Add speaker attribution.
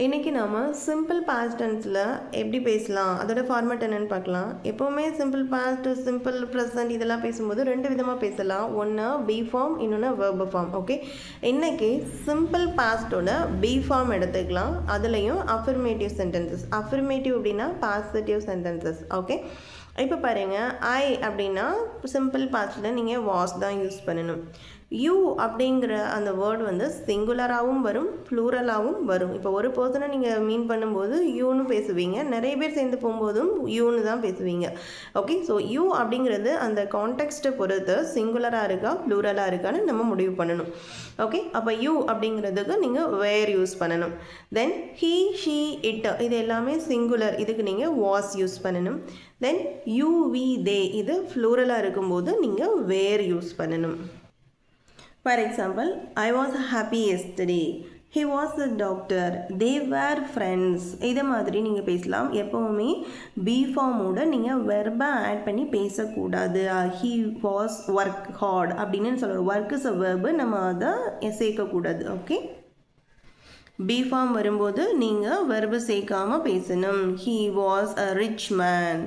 Speaker 1: இன்றைக்கி நாம் simple past டென்ஸில் எப்படி பேசலாம், அதோட ஃபார்மேட் என்னென்னு பார்க்கலாம். எப்போவுமே சிம்பிள் பாஸ்ட், சிம்பிள் ப்ரெசன்ட் இதெல்லாம் பேசும்போது ரெண்டு விதமாக பேசலாம். ஒன்று பி ஃபார்ம், இன்னொன்று வெர்பு ஃபார்ம். ஓகே, இன்றைக்கி சிம்பிள் பாஸ்ட்டோட பி ஃபார்ம் எடுத்துக்கலாம். அதுலேயும் அஃபர்மேட்டிவ் சென்டென்சஸ். அஃபர்மேட்டிவ் அப்படின்னா பாசிட்டிவ் சென்டென்சஸ். ஓகே, இப்போ பாருங்கள், ஐ அப்படின்னா சிம்பிள் பாஸ்ட்டில் நீங்கள் வாஸ் தான் யூஸ் பண்ணணும். யூ அப்படிங்கிற அந்த வேர்டு வந்து சிங்குலராகவும் வரும், ப்ளூரலாகவும் வரும். இப்போ ஒரு பர்சனை நீங்கள் மீன் பண்ணும்போது யூன்னு பேசுவீங்க, நிறைய பேர் சேர்ந்து போகும்போதும் யூன்னு தான் பேசுவீங்க. ஓகே, ஸோ யூ அப்படிங்கிறது அந்த கான்டெக்ஸ்ட்டை பொறுத்து சிங்குலராக இருக்கா ப்ளூரலாக இருக்கான்னு நம்ம முடிவு பண்ணணும். ஓகே, அப்போ யூ அப்படிங்கிறதுக்கு நீங்கள் வேர் யூஸ் பண்ணணும். தென் ஹீ, ஷீ, இட் இது எல்லாமே சிங்குலர், இதுக்கு நீங்கள் வாஸ் யூஸ் பண்ணணும். தென் யூ, வி, தே இது ப்ளூரலாக இருக்கும்போது நீங்கள் வேர் யூஸ் பண்ணணும். For example, I was happy yesterday. He was a doctor. They were friends. இதை மாதிரி நீங்கள் பேசலாம். எப்போவுமே பி ஃபார்மோட நீங்கள் வெர்பை ஆட் பண்ணி பேசக்கூடாது. He was work hard அப்படின்னு சொல்கிறோம். ஒர்க் இஸ் அ வெர்பு, நம்ம அதை சேர்க்கக்கூடாது. ஓகே, பி ஃபார்ம் வரும்போது நீங்கள் வெர்பு சேர்க்காமல் பேசணும். He was a rich man.